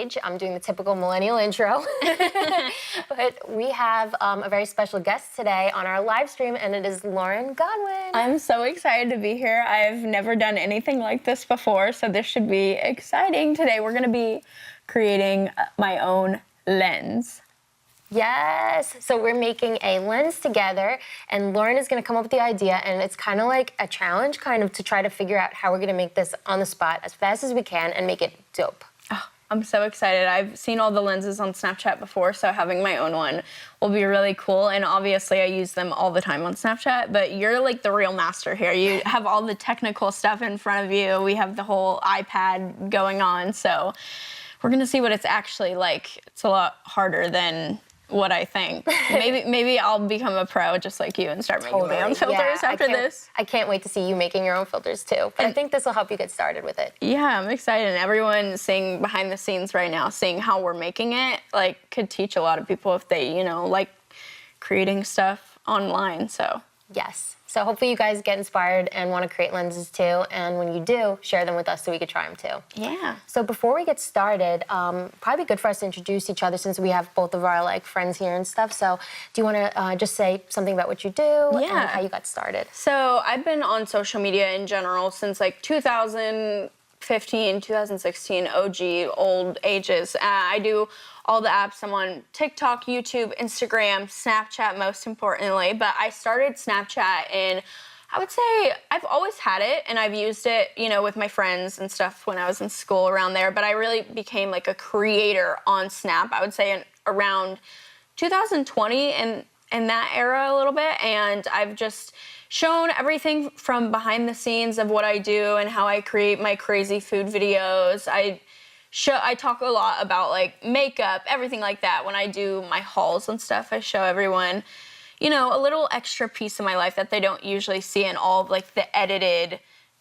Paige. I'm doing the typical millennial intro. But we have a very special guest today on our live stream, and it is Lauren Godwin. I'm so excited to be here. I've never done anything like this before, so this should be exciting. Today we're going to be creating my own lens. Yes, so we're making a lens together, and Lauren is going to come up with the idea, and it's kind of like a challenge, to try to figure out how we're going to make this on the spot as fast as we can and make it dope. Oh, I'm so excited. I've seen all the lenses on Snapchat before, so having my own one will be really cool, and obviously I use them all the time on Snapchat, but you're like the real master here. You have all the technical stuff in front of you. We have the whole iPad going on, so we're going to see what it's actually like. It's a lot harder than what I think. Maybe I'll become a pro just like you and start making my own filters after this. I can't wait to see you making your own filters too. But I think this will help you get started with it. Yeah, I'm excited. And everyone seeing behind the scenes right now, seeing how we're making it, like, could teach a lot of people if they, like creating stuff online. So yes. So hopefully you guys get inspired and want to create lenses too. And when you do, share them with us so we could try them too. Yeah. So before we get started, probably good for us to introduce each other since we have both of our friends here and stuff. So do you want to just say something about what you do and how you got started? So I've been on social media in general since 2015, 2016, OG, old ages. I do all the apps. I'm on TikTok, YouTube, Instagram, Snapchat most importantly. But I started Snapchat in, I would say, I've always had it and I've used it, with my friends and stuff when I was in school around there. But I really became a creator on Snap, I would say around 2020 and in that era a little bit. And I've just shown everything from behind the scenes of what I do and how I create my crazy food videos. I talk a lot about makeup, everything like that. When I do my hauls and stuff, I show everyone, a little extra piece of my life that they don't usually see in all of the edited,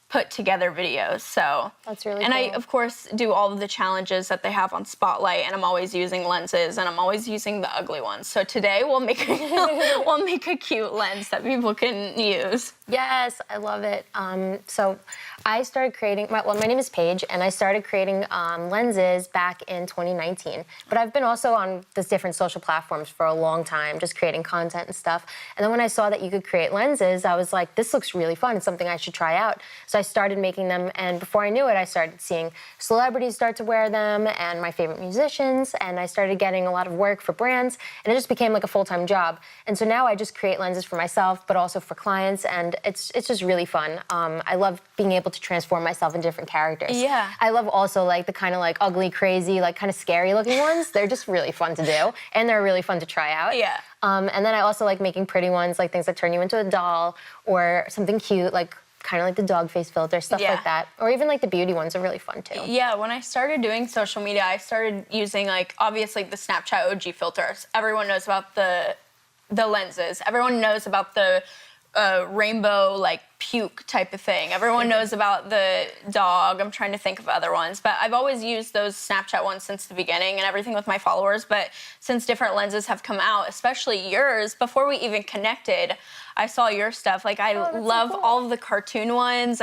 put together videos. So that's really cool. And I of course do all of the challenges that they have on Spotlight, and I'm always using lenses, and I'm always using the ugly ones. So today we'll make a cute lens that people can use. Yes, I love it. So I started creating, my name is Paige, and I started creating lenses back in 2019. But I've been also on these different social platforms for a long time, just creating content and stuff. And then when I saw that you could create lenses, I was like, this looks really fun. It's something I should try out. So I started making them, and before I knew it, I started seeing celebrities start to wear them and my favorite musicians, and I started getting a lot of work for brands, and it just became a full-time job. And so now I just create lenses for myself, but also for clients, and it's just really fun. I love being able to transform myself in different characters. Yeah. I love also the kind of ugly, crazy, kind of scary looking ones. They're just really fun to do, and they're really fun to try out. Yeah. And then I also like making pretty ones, things that turn you into a doll or something cute, kind of the dog face filter, stuff like that. Or even the beauty ones are really fun too. Yeah, when I started doing social media, I started using obviously the Snapchat OG filters. Everyone knows about the lenses. Everyone knows about the rainbow puke type of thing. Everyone knows about the dog. I'm trying to think of other ones, but I've always used those Snapchat ones since the beginning and everything with my followers. But since different lenses have come out, especially yours, before we even connected, I saw your stuff. I love so cool. All of the cartoon ones,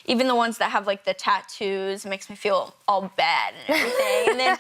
even the ones that have the tattoos. It makes me feel all bad and everything. And then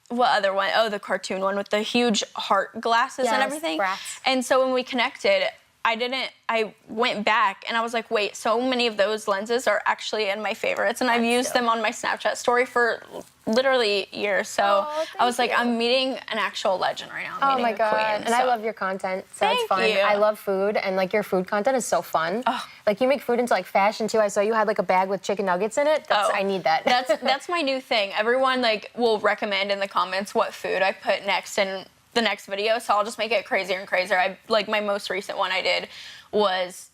what other one? Oh, the cartoon one with the huge heart glasses and everything. Brats. And so when we connected, I went back and I was like, wait, so many of those lenses are actually in my favorites, and I've used them on my Snapchat story for literally years. So I was like, I'm meeting an actual legend right now. Oh my God. Queen, and I love your content, so it's fun. Thank you. I love food, and your food content is so fun. Oh. You make food into fashion too. I saw you had a bag with chicken nuggets in it. I need that. That's my new thing. Everyone will recommend in the comments what food I put next in the next video, so I'll just make it crazier and crazier. My most recent one I did was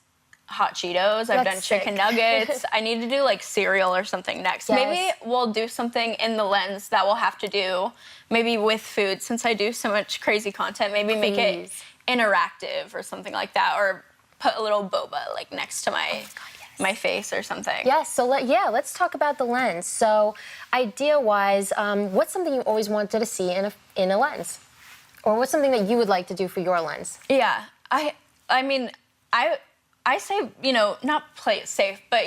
hot Cheetos. I've done chicken nuggets. I need to do cereal or something next. Yes. Maybe we'll do something in the lens that we'll have to do maybe with food, since I do so much crazy content. Maybe make it interactive or something like that, or put a little boba next to my my face or something. Yes, so let's talk about the lens. So idea-wise, what's something you always wanted to see in a lens? Or what's something that you would like to do for your lens? Yeah, I mean, I say, not play it safe, but,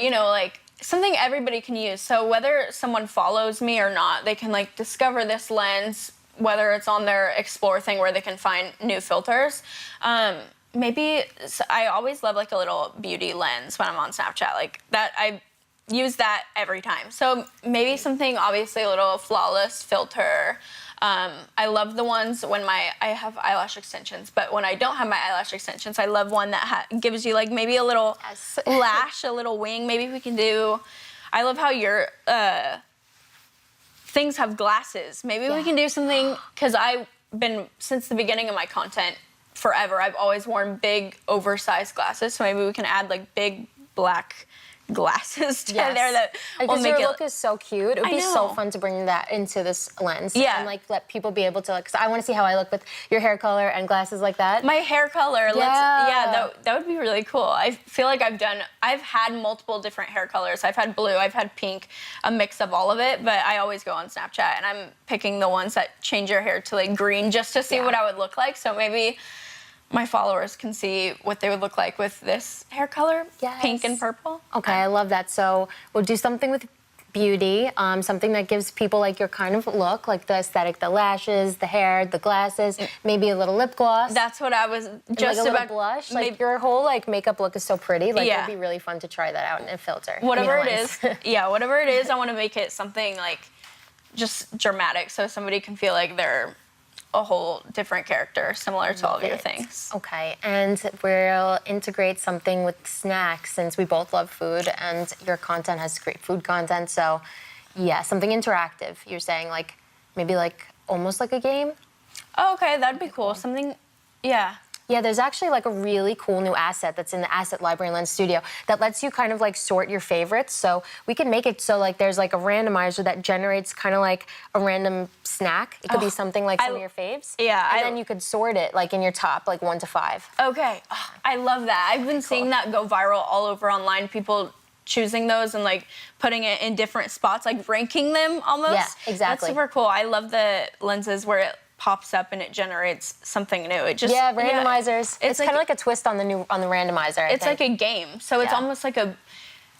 something everybody can use. So whether someone follows me or not, they can like discover this lens, whether it's on their explore thing where they can find new filters. I always love like a little beauty lens when I'm on Snapchat. Like that, I use that every time. So maybe something obviously a little flawless filter. I love the ones when I have eyelash extensions, but when I don't have my eyelash extensions, I love one that gives you like maybe a little lash, a little wing. Maybe we can do, I love how your things have glasses. Maybe we can do something, because I've been, since the beginning of my content, forever, I've always worn big oversized glasses. So maybe we can add like big black glasses to there that will because make your look is so cute. It would be so fun to bring that into this lens. Yeah. And like let people be able to, like, because I want to see how I look with your hair color and glasses like that. My hair color, that would be really cool. I feel like I've had multiple different hair colors. I've had blue, I've had pink, a mix of all of it, but I always go on Snapchat and I'm picking the ones that change your hair to like green just to see what I would look like. So maybe my followers can see what they would look like with this hair color, pink and purple. Okay, I love that. So we'll do something with beauty, something that gives people like your kind of look, like the aesthetic, the lashes, the hair, the glasses, maybe a little lip gloss. That's what I was just like a about. Little blush. Like your whole like makeup look is so pretty. Like it'd be really fun to try that out in a filter. Whatever it is, whatever it is, I want to make it something like just dramatic, so somebody can feel like they're a whole different character, similar to all of your things. Okay, and we'll integrate something with snacks since we both love food and your content has great food content. So, yeah, something interactive. You're saying like maybe like almost like a game? Oh, okay, that'd be cool. Something, yeah. Yeah, there's actually like a really cool new asset that's in the Asset Library Lens Studio that lets you kind of like sort your favorites. So we can make it so like there's like a randomizer that generates kind of like a random snack. It could be something like some of your faves. Yeah. And then you could sort it like in your top, like 1 to 5. Okay, I love that. I've been seeing that go viral all over online. People choosing those and like putting it in different spots, like ranking them almost. Yeah, exactly. That's super cool. I love the lenses where it pops up and it generates something new. It just randomizers. Yeah, it's kind of like a twist on the randomizer. It's like a game. So it's almost like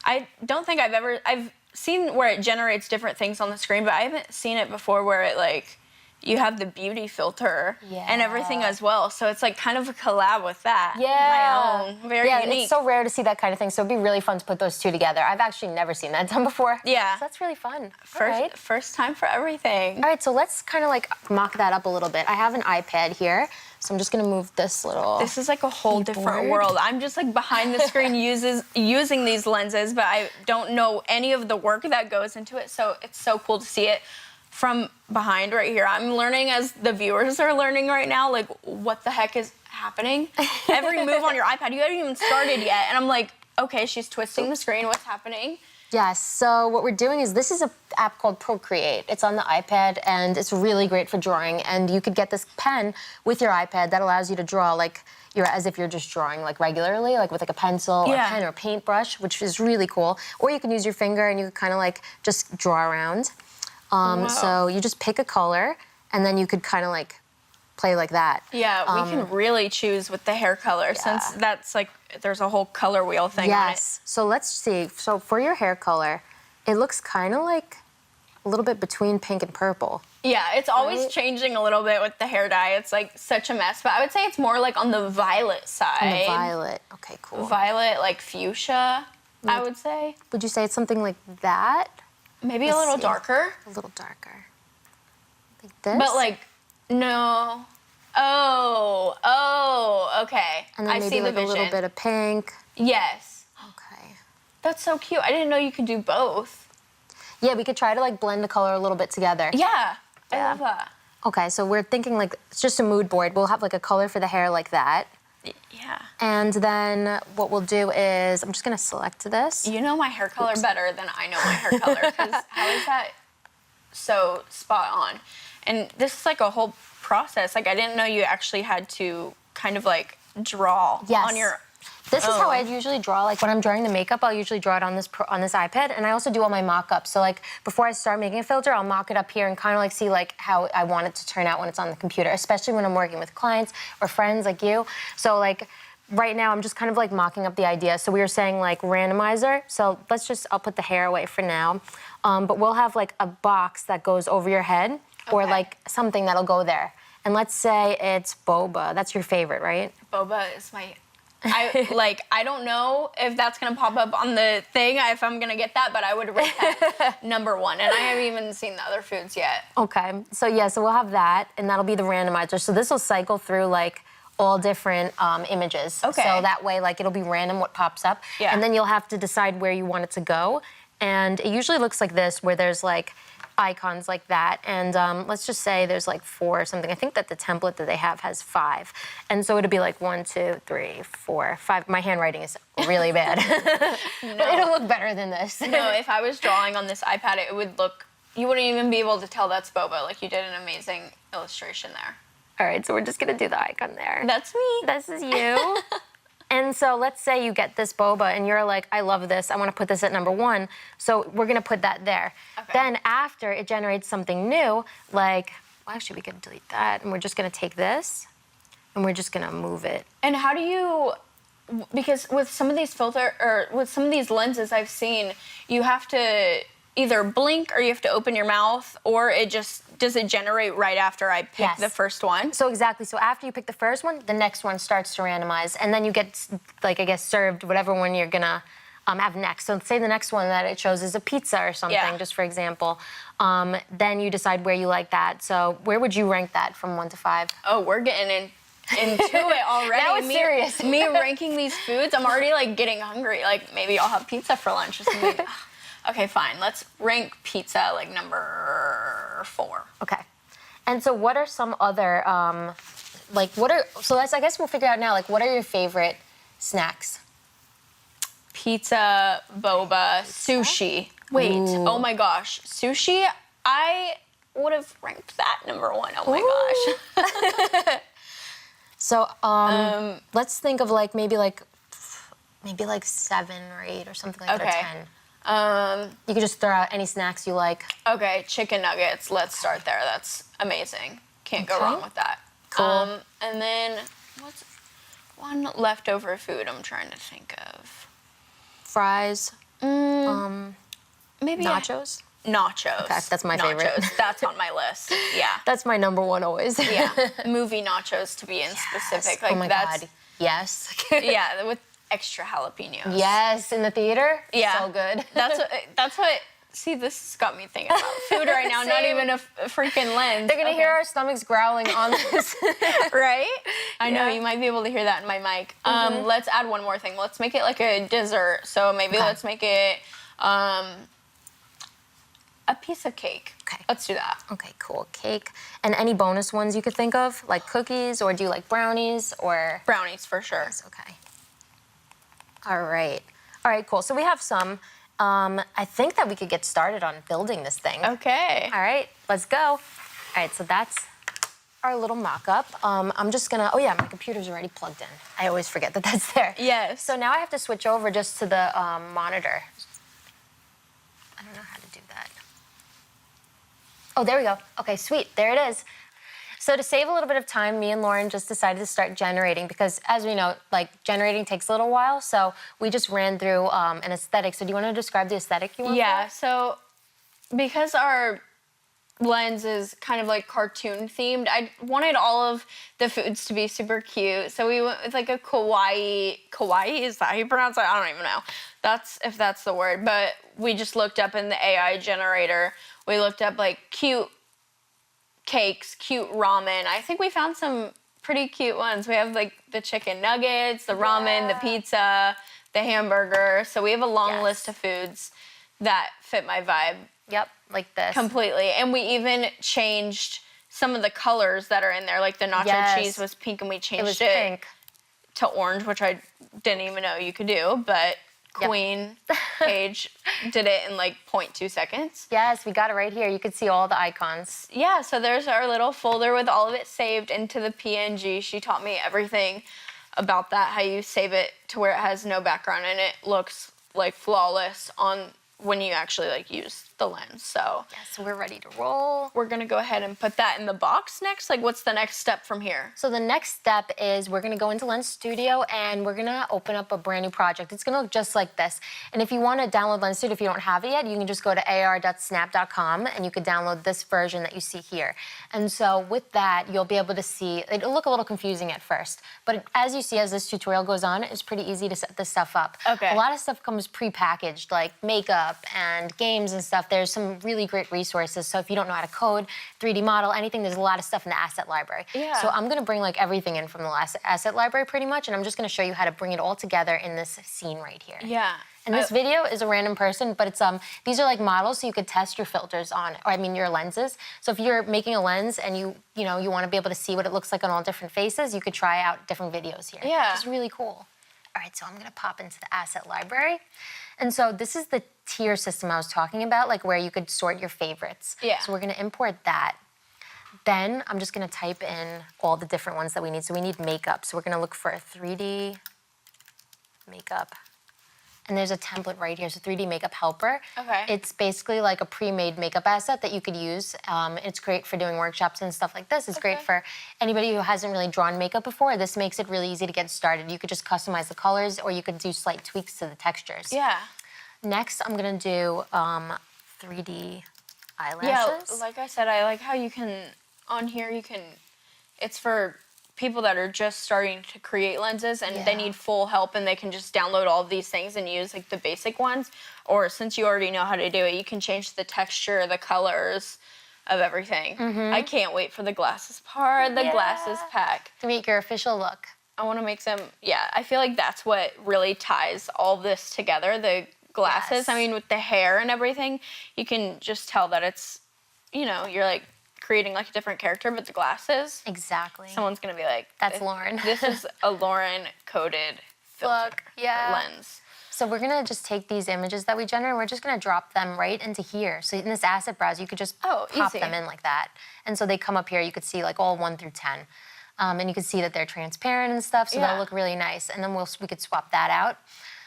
I don't think I've seen where it generates different things on the screen, but I haven't seen it before where it like you have the beauty filter and everything as well. So it's like kind of a collab with that. Yeah. My own. Very unique. It's so rare to see that kind of thing. So it'd be really fun to put those two together. I've actually never seen that done before. Yeah. So that's really fun. First time for everything. All right, so let's kind of like mock that up a little bit. I have an iPad here, so I'm just gonna move this little This is like a whole different world. I'm just like behind the screen using these lenses, but I don't know any of the work that goes into it. So it's so cool to see it from behind right here. I'm learning as the viewers are learning right now, like what the heck is happening? Every move on your iPad, you haven't even started yet. And I'm like, okay, she's twisting the screen, what's happening? Yes, so what we're doing is this is an app called Procreate. It's on the iPad and it's really great for drawing. And you could get this pen with your iPad that allows you to draw like as if you're just drawing like regularly, like with like a pencil or a pen or a paintbrush, which is really cool. Or you can use your finger and you can kind of like just draw around. So you just pick a color, and then you could kind of like play like that. Yeah, we can really choose with the hair color since that's like, there's a whole color wheel thing on it. Yes, so let's see. So for your hair color, it looks kind of like a little bit between pink and purple. Yeah, it's always changing a little bit with the hair dye. It's like such a mess, but I would say it's more like on the violet side. On the violet, okay, cool. Violet, like fuchsia, I would say. Would you say it's something like that? Maybe a little darker. A little darker. Like this? But like, no. Oh, okay. And then I maybe see the like vision. a little bit of pink. Yes. Okay. That's so cute. I didn't know you could do both. Yeah, we could try to like blend the color a little bit together. Yeah, I love that. Okay, so we're thinking like, it's just a mood board. We'll have like a color for the hair like that. Yeah. And then what we'll do is, I'm just gonna select this. You know my hair color better than I know my hair color, because how is that so spot on? And this is like a whole process. Like I didn't know you actually had to kind of like draw on your This is how I usually draw. Like when I'm drawing the makeup, I'll usually draw it on this iPad, and I also do all my mock-ups. So like before I start making a filter, I'll mock it up here and kind of like see like how I want it to turn out when it's on the computer, especially when I'm working with clients or friends like you. So like right now I'm just kind of like mocking up the idea. So we were saying like randomizer. So I'll put the hair away for now. But we'll have like a box that goes over your head or like something that'll go there. And let's say it's boba. That's your favorite, right? Boba is I don't know if that's gonna pop up on the thing, if I'm gonna get that, but I would rate that number one. And I haven't even seen the other foods yet. Okay, so we'll have that, and that'll be the randomizer. So this will cycle through like all different images. Okay. So that way, like it'll be random what pops up. Yeah. And then you'll have to decide where you want it to go. And it usually looks like this, where there's like icons like that. And let's just say there's like 4 or something. I think that the template that they have has 5. And so it'll be like 1, 2, 3, 4, 5. My handwriting is really bad. But it'll look better than this. No, if I was drawing on this iPad, it would look, you wouldn't even be able to tell that's boba. Like, you did an amazing illustration there. All right, so we're just gonna do the icon there. That's me. This is you. And so let's say you get this boba and you're like, I love this, I wanna put this at number 1. So we're gonna put that there. Okay. Then after it generates something new, like, well, actually we could delete that, and we're just gonna take this and we're just gonna move it. And how do you, because with some of these with some of these lenses I've seen, you have to either blink or you have to open your mouth, or does it generate right after I pick the first one? So exactly, so after you pick the first one, the next one starts to randomize, and then you get, like, I guess, served whatever one you're gonna have next. So say the next one that it shows is a pizza or something, just for example. Then you decide where you like that. So where would you rank that from 1 to 5? Oh, we're getting into it already. That was serious. Me ranking these foods, I'm already like getting hungry. Like, maybe I'll have pizza for lunch or something. Okay, fine. Let's rank pizza like number 4. Okay. And so what are some other, I guess we'll figure out now, like, what are your favorite snacks? Pizza, boba, sushi. Wait, oh my gosh. Sushi, I would have ranked that number 1. Oh my gosh. So let's think of like maybe like 7 or 8 or something like that, or 10. You could just throw out any snacks you like. Okay, chicken nuggets. Let's start there. That's amazing. Can't go wrong with that. Cool. And then what's one leftover food I'm trying to think of? Fries. Maybe nachos. Nachos. Okay, that's my favorite. That's on my list. Yeah. That's my number 1 always. Yeah. Movie nachos, to be in specific. Like, oh my God. Yes. Yeah, with extra jalapenos. Yes, in the theater. Yeah. So good. That's what. See, this has got me thinking about food right now. Not even a freaking lens. They're gonna hear our stomachs growling on this. Right? I know, you might be able to hear that in my mic. Let's add one more thing. Let's make it like a dessert. So maybe let's make it a piece of cake. Okay. Let's do that. Okay, cool. Cake. And any bonus ones you could think of? Like cookies, or do you like brownies, or? Brownies, for sure. Yes, okay. All right, cool. So we have some. I think that we could get started on building this thing. Okay. All right, let's go. All right, so that's our little mock-up. I'm just gonna, oh yeah, my computer's already plugged in. I always forget that that's there. Yes. So now I have to switch over just to the monitor. I don't know how to do that. Oh, there we go. Okay, sweet, there it is. So to save a little bit of time, me and Lauren just decided to start generating, because as we know, like, generating takes a little while, so we just ran through an aesthetic. So do you want to describe the aesthetic you want? Yeah, so because our lens is kind of like cartoon themed, I wanted all of the foods to be super cute. So we went with like a kawaii, is that how you pronounce it? I don't even know. If that's the word, but we just looked up in the AI generator, we looked up like cute cakes, cute ramen. I think we found some pretty cute ones. We have like the chicken nuggets, the ramen, the pizza, the hamburger. So we have a long list of foods that fit my vibe. Yep, like this. Completely. And we even changed some of the colors that are in there. Like the nacho cheese was pink, and we changed it pink to orange, which I didn't even know you could do, but Queen Paige did it in like 0.2 seconds. Yes, we got it right here. You can see all the icons. Yeah, so there's our little folder with all of it saved into the PNG. She taught me everything about that, how you save it to where it has no background and it looks like flawless on when you actually like use the lens. So Yeah, so we're ready to roll. we're gonna go ahead and put that in the box next. Like, what's the next step from here? So the next step is we're gonna go into Lens Studio and we're gonna open up a brand new project. It's gonna look just like this. And if you wanna download Lens Studio, if you don't have it yet, you can just go to ar.snap.com and you can download this version that you see here. And so with that, you'll be able to see, it'll look a little confusing at first, but as you see, as this tutorial goes on, it's pretty easy to set this stuff up. Okay. A lot of stuff comes pre-packaged, like makeup and games and stuff. There's some really great resources. So if you don't know how to code, 3D model, anything, there's a lot of stuff in the asset library. Yeah. So I'm gonna bring like everything in from the last asset library pretty much, and I'm just gonna show you how to bring it all together in this scene right here. Yeah. And this video is a random person, but it's these are like models, so you could test your filters on, or I mean your lenses. So if you're making a lens and you want to be able to see what it looks like on all different faces, you could try out different videos here. Yeah. It's really cool. All right, so I'm gonna pop into the asset library. And so this is the tier system I was talking about, like where you could sort your favorites. Yeah. So we're gonna import that. Then I'm just gonna type in all the different ones that we need. So we need makeup. So we're gonna look for a 3D makeup. And there's a template right here, so 3D Makeup Helper. Okay. It's basically like a pre-made makeup asset that you could use. It's great for doing workshops and stuff like this. It's great for anybody who hasn't really drawn makeup before. This makes it really easy to get started. You could just customize the colors, or you could do slight tweaks to the textures. Yeah. Next, I'm gonna do 3D eyelashes. Yeah, like I said, I like how you can, on here, it's for people that are just starting to create lenses and they need full help and they can just download all of these things and use like the basic ones. Or since you already know how to do it, you can change the texture, the colors of everything. I can't wait for the glasses part, the glasses pack. To make your official look. I want to make them, I feel like that's what really ties all this together, the glasses. Yes. I mean, with the hair and everything, you can just tell that it's, you're like creating like a different character, but the glasses, Exactly. someone's going to be like, That's Lauren. This is a Lauren coded filter Look, yeah. lens. So we're gonna just take these images that we generate, we're just gonna drop them right into here. So in this asset browser, you could just pop easy. them in like that. And so they come up here, you could see like all 1 through 10. And you can see that they're transparent and stuff, so they'll look really nice. And then we could swap that out.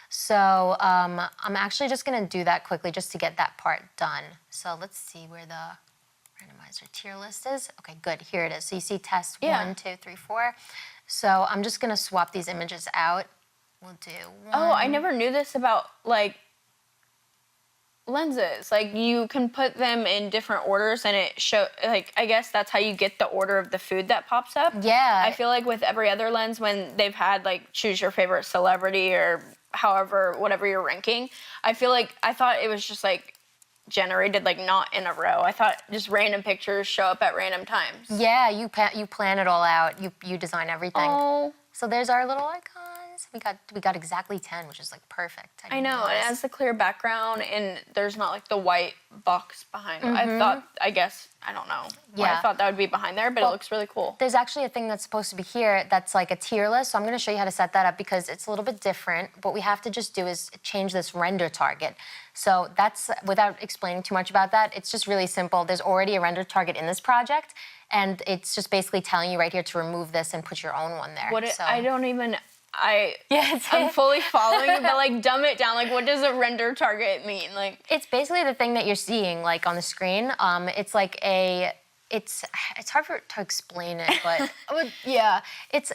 So I'm actually just gonna do that quickly just to get that part done. So let's see where the randomizer tier list is. Okay, good, here it is. So you see test 1, 2, 3, 4. So I'm just gonna swap these images out. We'll do 1. Oh, I never knew this about like lenses. Like you can put them in different orders and it I guess that's how you get the order of the food that pops up. Yeah. I feel like with every other lens, when they've had like choose your favorite celebrity or whatever you're ranking, I thought it was just like generated like not in a row. I thought just random pictures show up at random times. Yeah, you plan it all out. You design everything. Oh, So there's our little icons. We got exactly 10, which is like perfect. I know. It has the clear background and there's not like the white box behind it. I don't know why I thought that would be behind there, but it looks really cool. There's actually a thing that's supposed to be here that's like a tier list. So I'm gonna show you how to set that up because it's a little bit different. What we have to just do is change this render target. So that's, without explaining too much about that, it's just really simple. There's already a render target in this project, and it's just basically telling you right here to remove this and put your own one there. I'm fully following it, but like dumb it down. Like, what does a render target mean? Like, it's basically the thing that you're seeing like on the screen. It's like it's hard to explain it, but it's.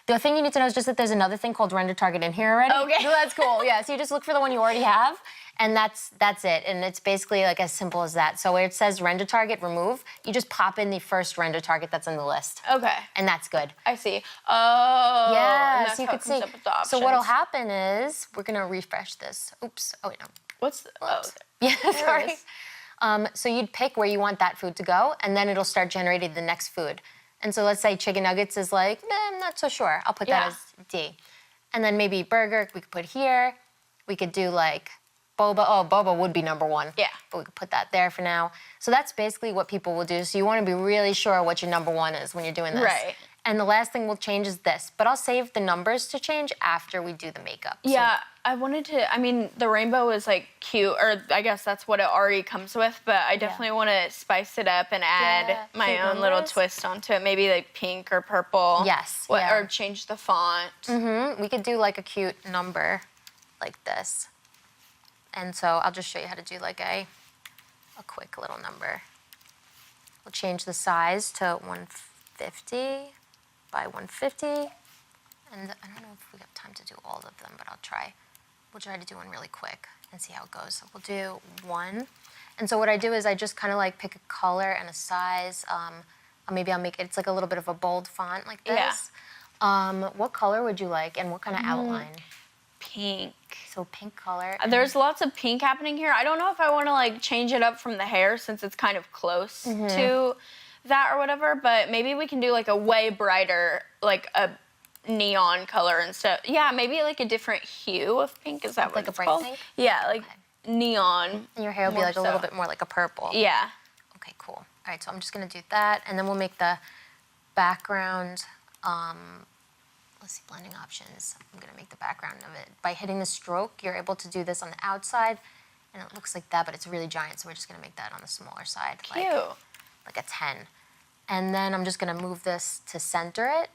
The thing you need to know is just that there's another thing called render target in here already. Okay. So that's cool. Yeah. So you just look for the one you already have, and that's it. And it's basically like as simple as that. So where it says render target remove, you just pop in the first render target that's in the list. okay, And that's good. I see. Oh, Yeah. and that's So you how could it comes see. up with the options. So what'll happen is we're gonna refresh this. Oops. Oh wait, no. What's the? Oh, Oops. Yeah. There it Sorry. is. So you'd pick where you want that food to go, and then it'll start generating the next food. And so let's say chicken nuggets is like, I'm not so sure. I'll put that as D. And then maybe burger we could put here. We could do like boba. Oh, boba would be number 1. Yeah. But we could put that there for now. So that's basically what people will do. So you want to be really sure what your number 1 is when you're doing this. Right. And the last thing we'll change is this. But I'll save the numbers to change after we do the makeup. So Yeah, I wanted to. I mean, the rainbow is like cute, or I guess that's what it already comes with. But I definitely want to spice it up and add my cute own little numbers. twist onto it. Maybe like pink or purple. Yes, yeah. Or change the font. we could do like a cute number like this. And so I'll just show you how to do like a a quick little number. We'll change the size to 150 by 150. And I don't know if we have time to do all of them, but I'll try. We'll try to do one really quick and see how it goes. So we'll do one. And so what I do is I just kind of like pick a color and a size. Maybe I'll make it, it's like a little bit of a bold font like this. Yeah. What color would you like and what kind of outline? Pink. So pink color. There's lots of pink happening here. I don't know if I want to like change it up from the hair since it's kind of close to that or whatever, but maybe we can do like a way brighter, like a neon color instead. Yeah, maybe like a different hue of pink. Is that like what it's a bright called? pink? Yeah, like neon. And your hair will be like a little bit more like a purple. Yeah. Okay, cool. All right, so I'm just gonna do that, and then we'll make the background, let's see, blending options. I'm gonna make the background of it. By hitting the stroke, you're able to do this on the outside, and it looks like that, but it's really giant, so we're just gonna make that on the smaller side. Cute. Like a 10. And then I'm just gonna move this to center it.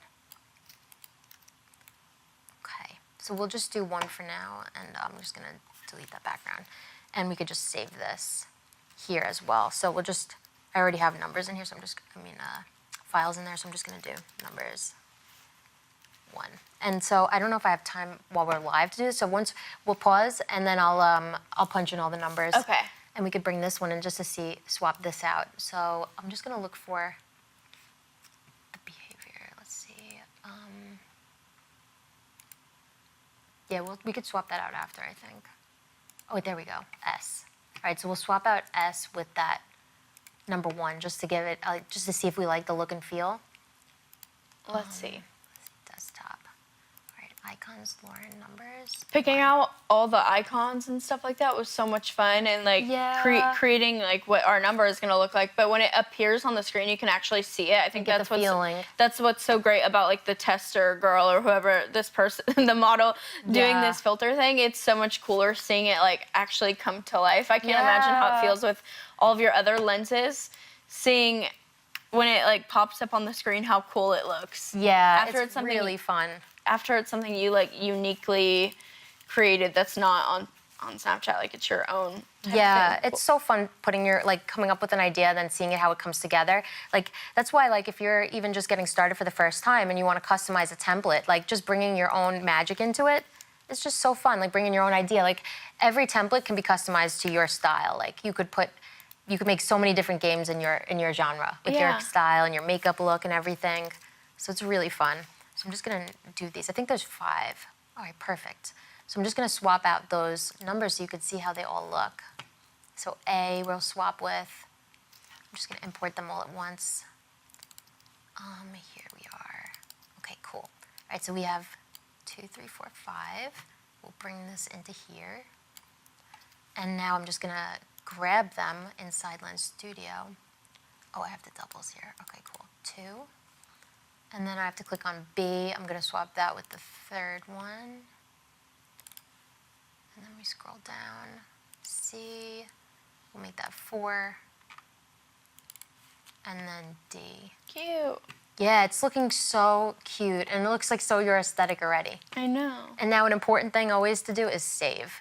Okay, so we'll just do one for now, and I'm just gonna delete that background. And we could just save this here as well. So we'll just, I already have numbers in here, so files in there, so I'm just gonna do numbers 1. And so I don't know if I have time while we're live to do this, so once we'll pause, and then I'll punch in all the numbers. Okay. And we could bring this one in just to swap this out. So I'm just gonna look for the behavior. Let's see. Yeah, we could swap that out after, I think. Oh, wait, there we go. S. All right, so we'll swap out S with that number 1 just to give it, just to see if we like the look and feel. Let's see. Desktop. All right, icons, Lauren, numbers. Picking out all the icons and stuff like that was so much fun, and like creating like what our number is gonna look like. But when it appears on the screen, you can actually see it. I think that's what's so great about like the tester girl or whoever this person, the model doing this filter thing. It's so much cooler seeing it like actually come to life. I can't imagine how it feels with all of your other lenses, seeing when it like pops up on the screen how cool it looks. Yeah, it's really fun. After it's something you like uniquely created that's not on Snapchat, like it's your own type yeah, thing. it's so fun putting coming up with an idea, then seeing it how it comes together. Like that's why if you're even just getting started for the first time and you want to customize a template, like just bringing your own magic into it, it's just so fun. Like bringing your own idea. Like every template can be customized to your style. Like you could make so many different games in your genre with your style and your makeup look and everything. So it's really fun. So I'm just gonna do these. I think there's 5. All right, perfect. So I'm just gonna swap out those numbers so you can see how they all look. So A we'll swap with. I'm just gonna import them all at once. Here we are. Okay, cool. All right, so we have 2, 3, 4, 5. We'll bring this into here. And now I'm just gonna grab them inside Lens Studio. Oh, I have the doubles here. Okay, cool. 2. And then I have to click on B. I'm gonna swap that with the 3rd one. And then we scroll down. C. We'll make that 4. And then D. Cute. Yeah, it's looking so cute. And it looks like so your aesthetic already. I know. And now an important thing always to do is save.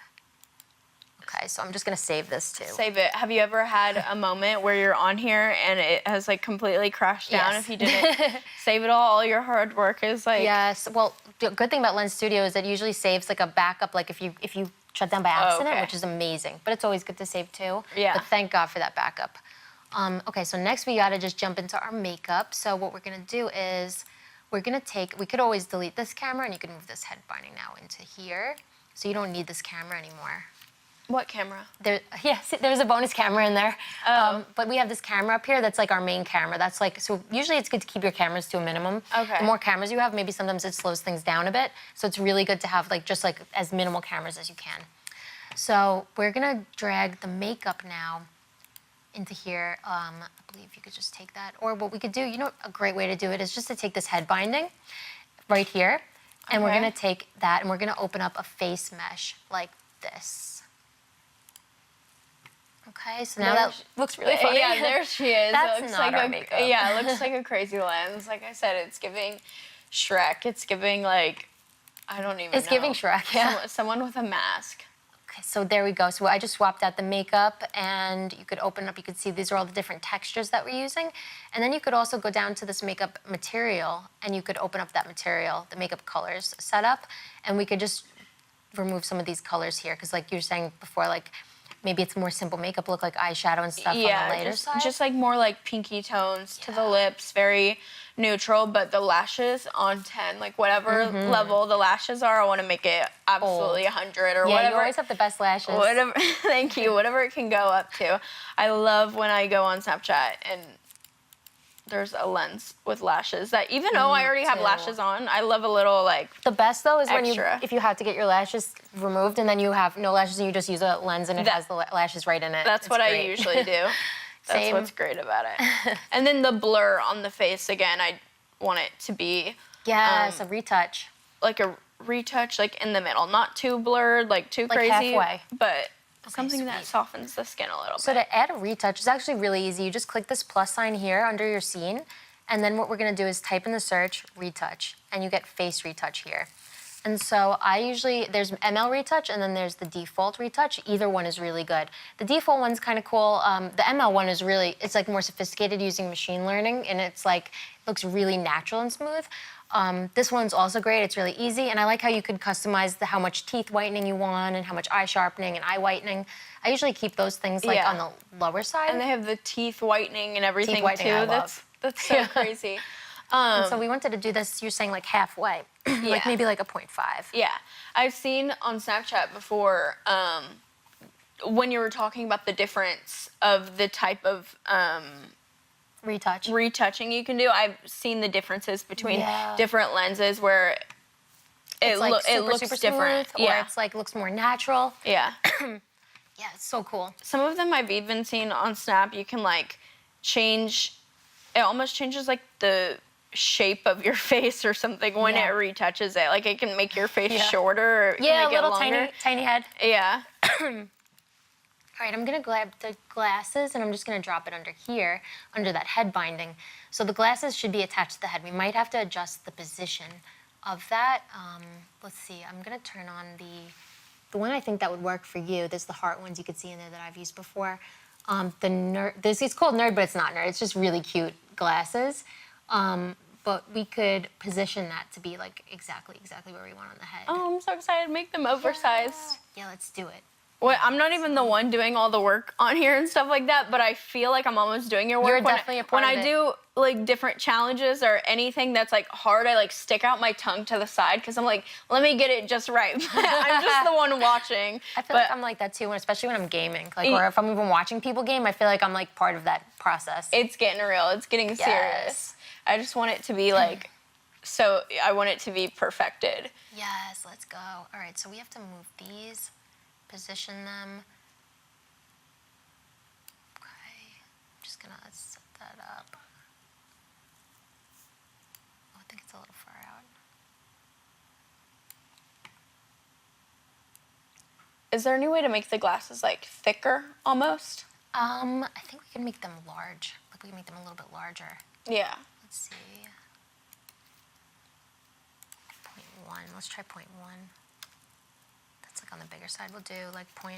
Okay, so I'm just gonna save this too. Save it. Have you ever had a moment where you're on here and it has like completely crashed down if you didn't save it all your hard work is like... Yes, well, the good thing about Lens Studio is it usually saves like a backup, like if you shut down by accident, which is amazing. But it's always good to save too. Yeah. But thank God for that backup. Okay, so next we gotta just jump into our makeup. So what we're gonna do is we could always delete this camera and you can move this head binding now into here. So you don't need this camera anymore. What camera? There's a bonus camera in there. But we have this camera up here that's like our main camera. That's like, so usually it's good to keep your cameras to a minimum. Okay. The more cameras you have, maybe sometimes it slows things down a bit. So it's really good to have just as minimal cameras as you can. So we're gonna drag the makeup now into here. I believe you could just take that. Or what we could do, a great way to do it is just to take this head binding right here. And we're gonna take that and we're gonna open up a face mesh like this. Okay, so now that looks really funny. Yeah, there she is. That's it looks not like our makeup. Yeah, it looks like a crazy lens. Like I said, it's giving Shrek. It's giving I don't even know. It's giving Shrek, yeah. Someone with a mask. Okay, so there we go. So I just swapped out the makeup, and you could open up, you could see these are all the different textures that we're using. And then you could also go down to this makeup material, and you could open up that material, the makeup colors setup, and we could just remove some of these colors here, because like you were saying before, like maybe it's more simple makeup look, like eyeshadow and stuff on the lighter side. Just like more like pinky tones to the lips, very neutral, but the lashes on 10, like whatever level the lashes are, I want to make it absolutely 100 or whatever. You always have the best lashes. Whatever, thank you, whatever it can go up to. I love when I go on Snapchat and there's a lens with lashes that even though I already have lashes on, I love a little like the best though is extra. if you have to get your lashes removed and then you have no lashes and you just use a lens and it has the lashes right in it. That's what I usually do. That's what's great about it. And then the blur on the face, again, I want it to be a retouch. Like a retouch, like in the middle, not too blurred, like too like crazy, halfway. but something that softens the skin a little bit. So to add a retouch is actually really easy. You just click this plus sign here under your scene, and then what we're gonna do is type in the search retouch, and you get face retouch here. And so there's ML retouch and then there's the default retouch. Either one is really good. The default one's kind of cool. The ML one is it's like more sophisticated using machine learning, and it's like, looks really natural and smooth. This one's also great. It's really easy, and I like how you could customize how much teeth whitening you want and how much eye sharpening and eye whitening. I usually keep those things like on the lower side. And they have the teeth whitening and everything teeth whitening, too. I love. That's so crazy. And so we wanted to do this, you're saying like halfway, like maybe like a 0.5. Yeah, I've seen on Snapchat before when you were talking about the difference of the type of retouching you can do. I've seen the differences between different lenses where it looks super different. Smooth, or it's like looks more natural. Yeah. Yeah, it's so cool. Some of them I've even seen on Snap. You can like change. It almost changes like the shape of your face or something when it retouches it. Like it can make your face shorter. Or it can make a little it longer. tiny head. Yeah. All right, I'm gonna grab the glasses and I'm just gonna drop it under here, under that head binding. So the glasses should be attached to the head. We might have to adjust the position of that. Let's see, I'm gonna turn on the one I think that would work for you. There's the heart ones you could see in there that I've used before. The nerd, it's called nerd, but it's not nerd. It's just really cute glasses. But we could position that to be like exactly where we want on the head. Oh, I'm so excited to make them oversized. Yeah, let's do it. Well, I'm not even the one doing all the work on here and stuff like that, but I feel like I'm almost doing your work. You're definitely a part of it. When I do like different challenges or anything that's like hard, I like stick out my tongue to the side because I'm like, let me get it just right. I'm just the one watching. I feel like I'm like that too, especially when I'm gaming. Like, or if I'm even watching people game, I feel like I'm like part of that process. It's getting real. It's getting serious. I just want it to be like, I want it to be perfected. Yes, let's go. All right, so we have to move these. Position them. Okay, I'm just gonna set that up. Oh, I think it's a little far out. Is there any way to make the glasses like thicker almost? I think we can make them large. Like we can make them a little bit larger. Yeah. Let's see. 0.1. Let's try 0.1. On the bigger side, we'll do like 0.9.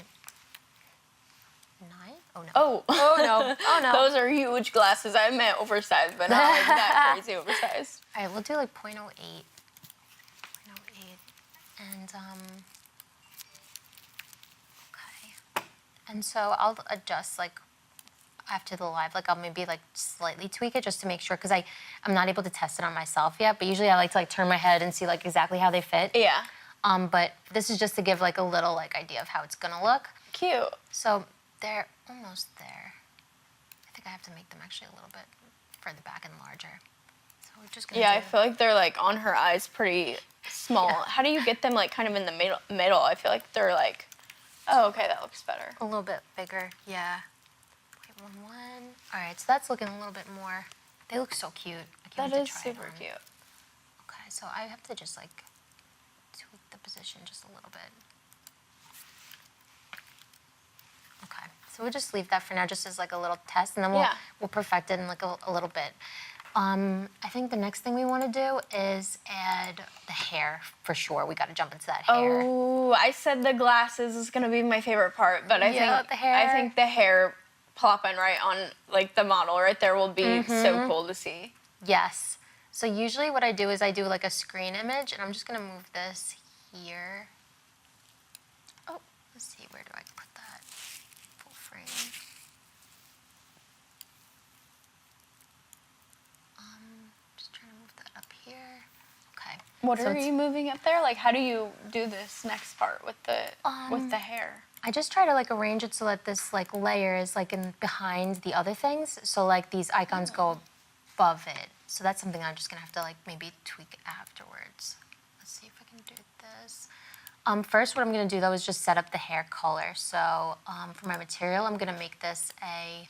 Oh no. Oh no. Oh no. Those are huge glasses. I meant oversized, but not like that crazy oversized. All right, we'll do like 0.08. 0.08. And okay. And so I'll adjust like after the live, like I'll maybe like slightly tweak it just to make sure, because I'm not able to test it on myself yet. But usually I like to like turn my head and see like exactly how they fit. Yeah. But this is just to give like a little like idea of how it's gonna look. Cute. So they're almost there. I think I have to make them actually a little bit further back and larger. So we're just gonna I feel like they're like on her eyes pretty small. Yeah. How do you get them like kind of in the middle? I feel like they're like, oh, okay, that looks better. A little bit bigger, yeah. 0.11. All right, so that's looking a little bit more. They look so cute. I can't wait to try super it on. cute. Okay, so I have to just like tweak the position just a little bit. Okay, so we'll just leave that for now, just as like a little test, and then we'll perfect it in like a little bit. I think the next thing we want to do is add the hair for sure. We got to jump into that hair. Oh, I said the glasses is gonna be my favorite part, but Yeah, the hair. I think the hair plopping right on like the model right there will be so cool to see. Yes. So usually what I do is I do like a screen image, and I'm just gonna move this here. Oh, let's see, where do I put that? Full frame. Just trying to move that up here. Okay. What So are it's- you moving up there? Like, how do you do this next part with the hair? I just try to like arrange it so that this like layer is like in behind the other things. So like these icons go above it. So that's something I'm just gonna have to like maybe tweak afterwards. Let's see if I can do this. First, what I'm gonna do though is just set up the hair color. So for my material, I'm gonna make this a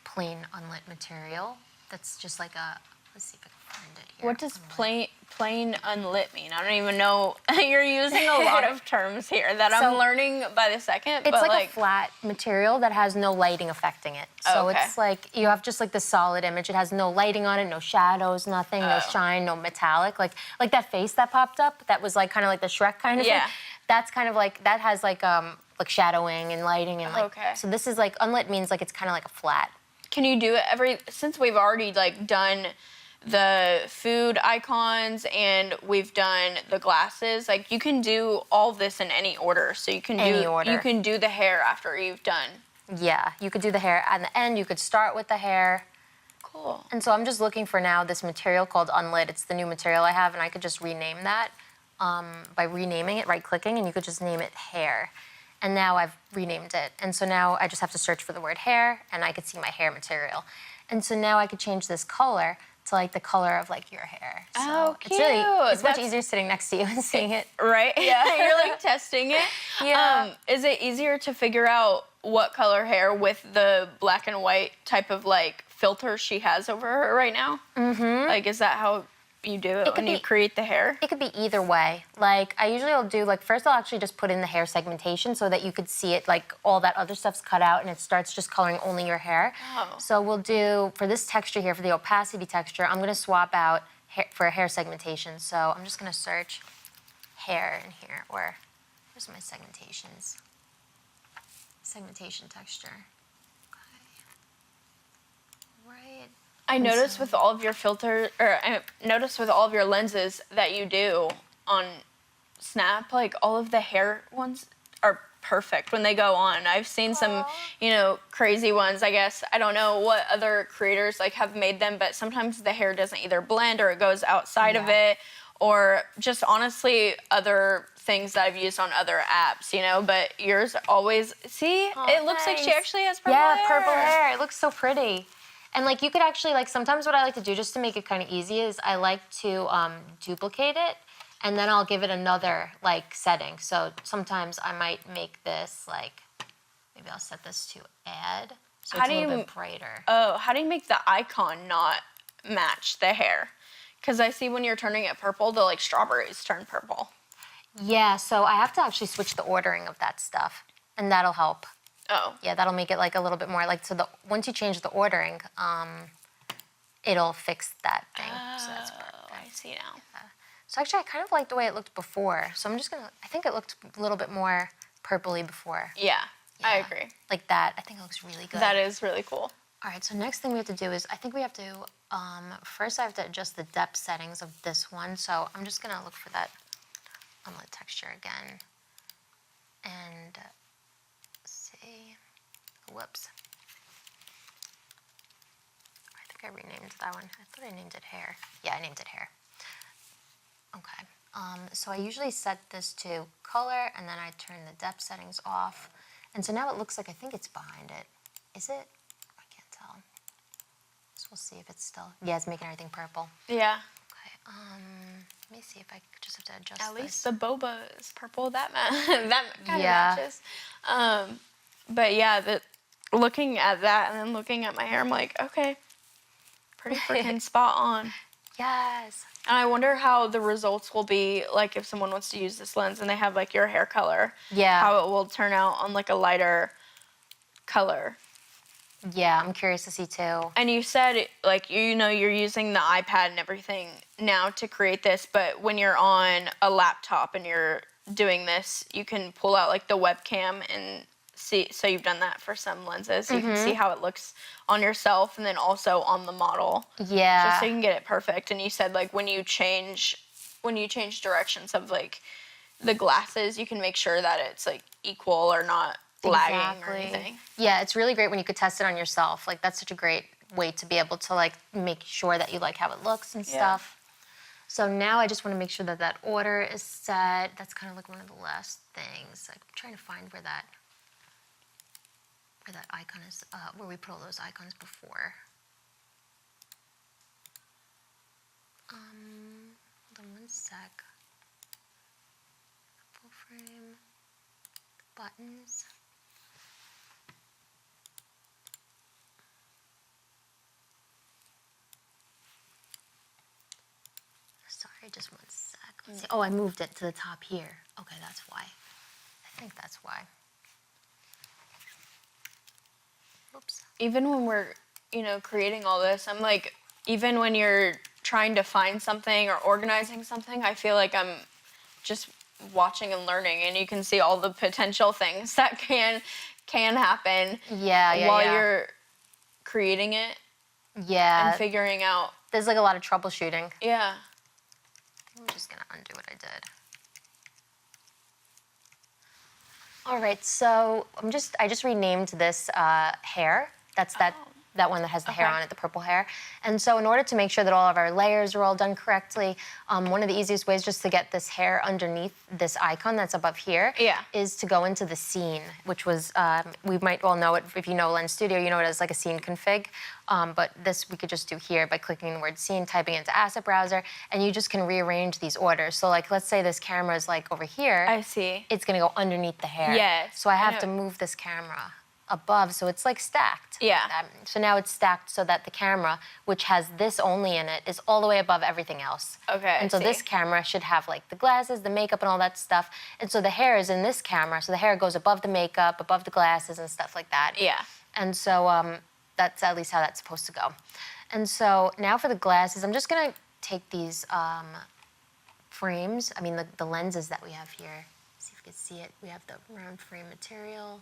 plain unlit material. That's just like a, let's see if I can find it here. What does Unlit. plain unlit mean? I don't even know. You're using a lot of terms here that I'm So- learning by the second. It's but like a flat material that has no lighting affecting it. So Okay. it's like you have just like the solid image. It has no lighting on it, no shadows, nothing, no shine, no metallic. Like that face that popped up, that was like kind of like the Shrek kind of Yeah. thing. That's kind of like that has like shadowing and lighting and like. Okay. So this is like unlit means like it's kind of like a flat. Can you do it since we've already like done the food icons and we've done the glasses, like you can do all this in any order. So you can Any order. you can do the hair after you've done. Yeah, you could do the hair at the end. You could start with the hair. Cool. And so I'm just looking for now this material called Unlit. It's the new material I have, and I could just rename that by renaming it, right-clicking, and you could just name it hair. And now I've renamed it. And so now I just have to search for the word hair, and I could see my hair material. And so now I could change this color to like the color of like your hair. So Oh, it's cute. it's much That's- easier sitting next to you and seeing it. Right? Yeah. You're like testing it. Yeah. Is it easier to figure out what color hair with the black and white type of like filter she has over her right now? Mm-hmm. Like, is that how you do it when could you be- create the hair? It could be either way. Like I usually will do like first I'll actually just put in the hair segmentation so that you could see it like all that other stuff's cut out and it starts just coloring only your hair. Oh. So we'll do for this texture here for the opacity texture, I'm gonna swap out hair, for hair segmentation. So I'm just gonna search hair in here or where's my segmentations? Segmentation texture. Okay. Right. I noticed with all of your I noticed with all of your lenses that you do on Snap, like all of the hair ones are perfect when they go on. I've seen some, crazy ones, I guess. I don't know what other creators like have made them, but sometimes the hair doesn't either blend or it goes outside of Yeah. it, or just honestly other things that I've used on other apps, but yours always, see, it looks like she thanks. actually has purple Yeah, hair. purple hair. It looks so pretty. And like you could actually like sometimes what I like to do just to make it kind of easy is I like to duplicate it and then I'll give it another like setting. So sometimes I might make this like maybe I'll set this to add so How it's do a little you- bit brighter. Oh, how do you make the icon not match the hair? Because I see when you're turning it purple, the like strawberries turn purple. Yeah, so I have to actually switch the ordering of that stuff and that'll help. Oh. Yeah, that'll make it like a little bit more like once you change the ordering, it'll fix that thing. So that's perfect. Oh, I see now. So actually, I kind of like the way it looked before. So I'm just gonna. I think it looked a little bit more purpley before. Yeah, I Yeah. agree. Like that. I think it looks really good. That is really cool. All right. So next thing we have to do is I think we have to. First, I have to adjust the depth settings of this one. So I'm just gonna look for that unlit texture again. And let's see. Whoops. I think I renamed that one. I thought I named it hair. Yeah, I named it hair. Okay. So I usually set this to color and then I turn the depth settings off. And so now it looks like I think it's behind it. Is it? I can't tell. So we'll see if it's still. Yeah, it's making everything purple. Yeah. Okay. Let me see if I just have to adjust At this. least the boba is purple. That that kind Yeah. of matches. But yeah, looking at that and then looking at my hair, I'm like, okay, pretty freaking spot on. Yes. And I wonder how the results will be, like if someone wants to use this lens and they have like your hair color. Yeah. How it will turn out on like a lighter color. Yeah, I'm curious to see too. And you said, like, you know, you're using the iPad and everything now to create this, but when you're on a laptop and you're doing this, you can pull out, like, the webcam and see. So you've done that for some lenses. So you can see how it looks on yourself and then also on the model. Yeah. Just so you can get it perfect. And you said, like, when you change directions of, like, the glasses, you can make sure that it's, like, equal or not lagging or anything. Yeah, it's really great when you could test it on yourself. Like, that's such a great way to be able to, like, make sure that you like how it looks and stuff. So now I just want to make sure that that order is set. That's kind of like one of the last things. Like, I'm trying to find where that icon is, where we put all those icons before. Hold on one sec. Full frame, buttons. Sorry, just one sec. Let's see. Oh, I moved it to the top here. Okay, that's why. I think that's why. Oops. Even when we're, you know, creating all this, I'm like, even when you're trying to find something or organizing something, I feel like I'm just watching and learning, and you can see all the potential things that can happen while you're creating it and figuring out. There's like a lot of troubleshooting. Yeah. I'm just gonna undo what I did. All right, so I just renamed this hair. That's that one that has the hair on it, the purple hair. And so in order to make sure that all of our layers are all done correctly, one of the easiest ways just to get this hair underneath this icon that's above here is to go into the scene, which was, we might all know it, if you know Lens Studio, you know it as like a scene config. But this we could just do here by clicking the word scene, typing into asset browser, and you just can rearrange these orders. So like, let's say this camera is like over here. I see. It's gonna go underneath the hair. Yes. So I have to move this camera above, so it's like stacked. Yeah. So now it's stacked so that the camera, which has this only in it, is all the way above everything else. Okay. And so this camera should have like the glasses, the makeup, and all that stuff. And so the hair is in this camera, so the hair goes above the makeup, above the glasses, and stuff like that. Yeah. And so that's at least how that's supposed to go. And so now for the glasses, I'm just gonna take these frames, the lenses that we have here. See if you can see it. We have the round frame material.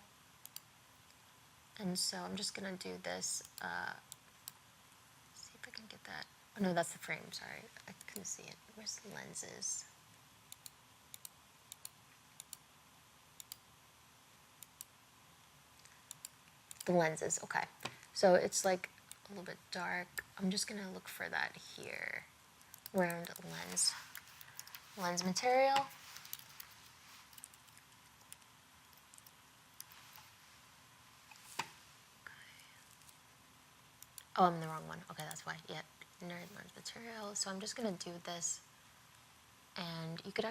And so I'm just gonna do this, see if I can get that. Oh no, that's the frame, sorry. I couldn't see it. Where's the lenses? The lenses, okay. So it's like a little bit dark. I'm just gonna look for that here. Round lens material. Oh, I'm the wrong one. Okay, that's why. Yeah, nerd lens material. So I'm just gonna do this, and you could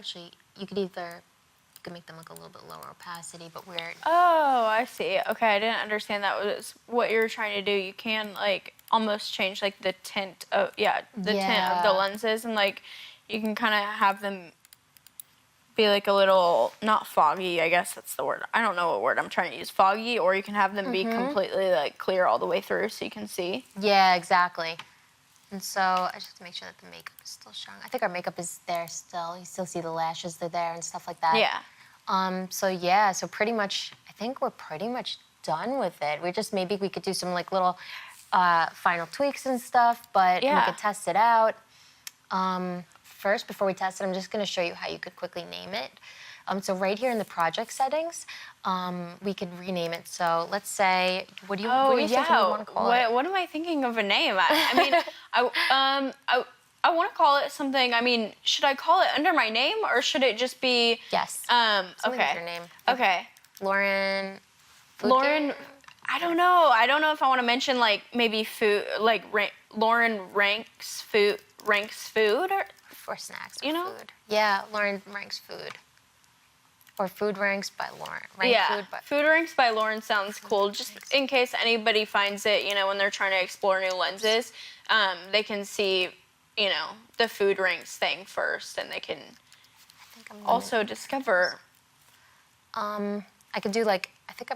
make them look a little bit lower opacity, but we're. Oh, I see. Okay, I didn't understand that was what you were trying to do. You can like almost change like the tint of tint of the lenses, and like you can kind of have them be like a little, not foggy, I guess that's the word. I don't know what word I'm trying to use, foggy, or you can have them be completely like clear all the way through so you can see. Yeah, exactly. And so I just have to make sure that the makeup is still showing. I think our makeup is there still. You still see the lashes, they're there and stuff like that. Yeah. So pretty much, I think we're pretty much done with it. Maybe we could do some like little final tweaks and stuff, but we could test it out. First, before we test it, I'm just going to show you how you could quickly name it. So right here in the project settings, we could rename it. So let's say, what do you think you want to call it? What am I thinking of a name? I want to call it something. I mean, should I call it under my name or should it just be? Yes. Okay. With your name. Okay. Lauren. Lauren. I don't know. I don't know if I want to mention like maybe food, like Lauren ranks food or snacks. Or food. Yeah, Lauren ranks food. Or food ranks by Lauren. Food ranks by Lauren sounds cool. Just in case anybody finds it, when they're trying to explore new lenses, they can see, the food ranks thing first, and they can also discover. I could do like, I think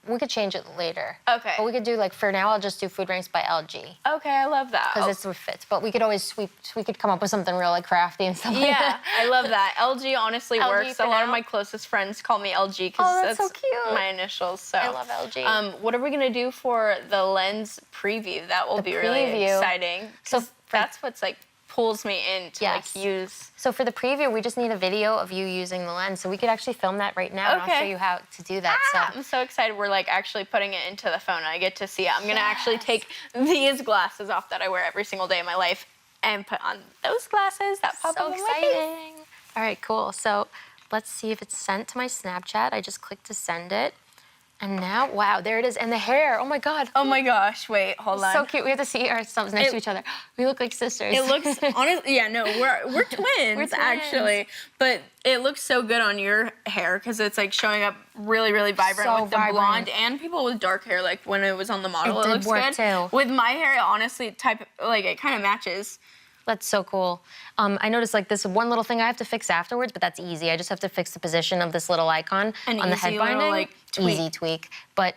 we could change it later. Okay. But we could do like, for now, I'll just do food ranks by LG. Okay, I love that. Because it's what fits. But we could always we could come up with something real like crafty and stuff like Yeah, that. I love that. LG honestly LG works. for A lot of now? my closest friends call me LG because Oh, that's so cute. my initials. So I love LG. What are we gonna do for the lens preview? That will be really preview. exciting. So So that's what's like pulls me in to Yes. like use. So for the preview, we just need a video of you using the lens. So we could actually film that right now, and I'll Okay. show you how to do that. I'm so excited. We're like actually putting it into the phone. I get to see it. I'm gonna actually take these glasses off that I wear every single day of my life and put on those glasses that pop So up in my face. exciting. All right, cool. So let's see if it's sent to my Snapchat. I just clicked to send it. And now, wow, there it is. And the hair, oh my God. Oh my gosh! Wait, hold on. So cute. We have to see ourselves next to each other. We look like sisters. It looks honestly, yeah, no, we're twins, actually, but it looks so good on your hair because it's like showing up really, really vibrant So with the vibrant. blonde and people with dark hair. Like when it was on the model, It it did looks work, good. too. With my hair, it honestly, it kind of matches. That's so cool. I noticed like this one little thing I have to fix afterwards, but that's easy. I just have to fix the position of this little icon An on the easy head little, binding. like, tweak. Easy tweak. But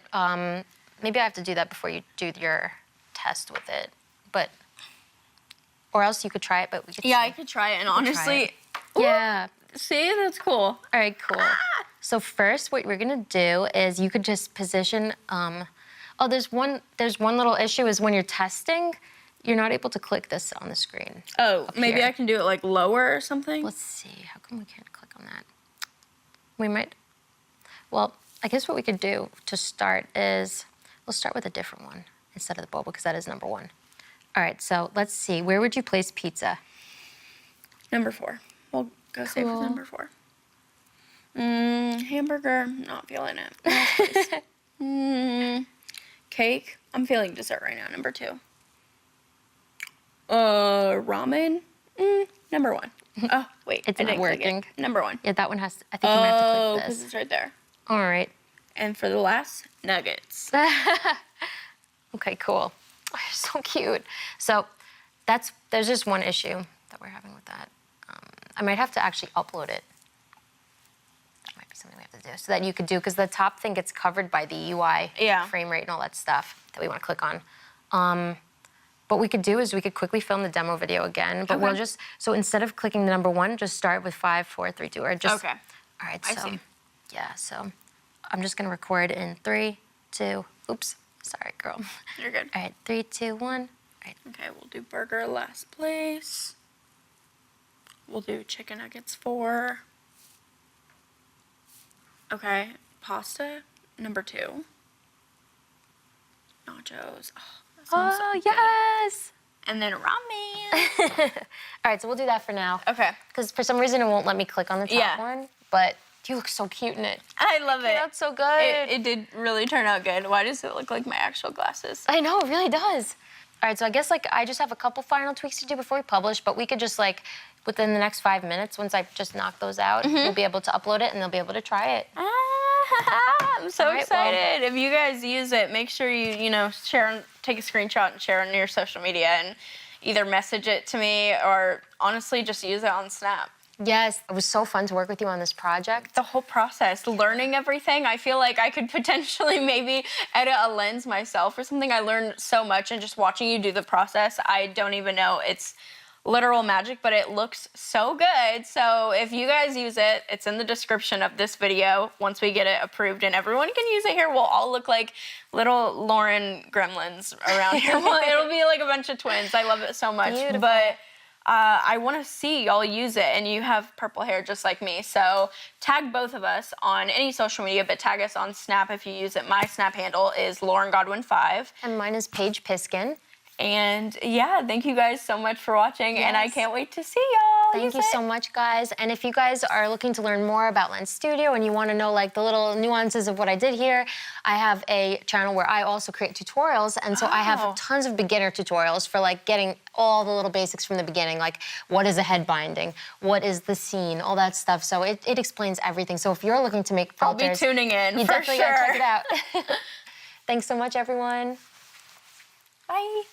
maybe I have to do that before you do your test with it. But, or else you could try it, but we could Yeah, see. I could try it, and honestly, Yeah. see, that's cool. All right, cool. So first, what we're gonna do is you could just position. Oh, there's one little issue is when you're testing, you're not able to click this on the screen. Oh, maybe here. I can do it like lower or something. Let's see. How come we can't click on that? We might. Well, I guess what we could do to start is we'll start with a different one instead of the boba because that is number one. All right. So let's see. Where would you place pizza? Number 4. We'll go safe with Cool. number 4. Hamburger, not feeling it. Cake, I'm feeling dessert right now. Number 2. Ramen, number 1. Oh, wait, It's I not didn't click working. it. Number 1. Yeah, that one has. I think you might have to Oh, click because this. it's right there. All right. And for the last, nuggets. Okay, cool. Oh, you're so cute. So there's just one issue that we're having with that. I might have to actually upload it. That might be something we have to do. So that you could do, because the top thing gets covered by the UI Yeah. frame rate and all that stuff that we want to click on. What we could do is we could quickly film the demo video again, but we'll Okay. just, so instead of clicking the number 1, just start with 5, 4, 3, 2, or just. Okay. All right, I so. see. Yeah, so I'm just gonna record in 3, 2, oops, sorry, girl. You're good. All right, 3, 2, 1. All right. Okay, we'll do burger last place. We'll do chicken nuggets 4. Okay, pasta number 2. Nachos. Oh, that sounds so Oh, good. yes! And then ramen. All right, so we'll do that for now. Okay. Because for some reason it won't let me click on the top Yeah. one, but you look so cute in it. I love it. That's so good. It did really turn out good. Why does it look like my actual glasses? I know, it really does. All right, so I guess like I just have a couple final tweaks to do before we publish, but we could just like within the next 5 minutes, once I just knock those out, you'll be able to upload it and they'll be able to try it. I'm so All right, well- excited. If you guys use it, make sure you share, take a screenshot and share on your social media and either message it to me or honestly just use it on Snap. Yes, it was so fun to work with you on this project. The whole process, learning everything, I feel like I could potentially maybe edit a lens myself or something. I learned so much and just watching you do the process, I don't even know. It's literal magic, but it looks so good. So if you guys use it, it's in the description of this video once we get it approved and everyone can use it here. We'll all look like little Lauren gremlins around here. It'll be like a bunch of twins. I love it so much. Beautiful. But I want to see y'all use it, and you have purple hair just like me. So tag both of us on any social media, but tag us on Snap if you use it. My Snap handle is LaurenGodwin5. And mine is Paige Piskin. And yeah, thank you guys so much for watching, and I Yes. can't wait to see y'all. Thank use you it. so much, guys. And if you guys are looking to learn more about Lens Studio and you want to know like the little nuances of what I did here, I have a channel where I also create tutorials. And so I Oh. have tons of beginner tutorials for like getting all the little basics from the beginning, like what is a head binding, what is the scene, all that stuff. So it explains everything. So if you're looking to make I'll be filters, tuning in you for definitely sure. gotta check it out. Thanks so much, everyone. Bye.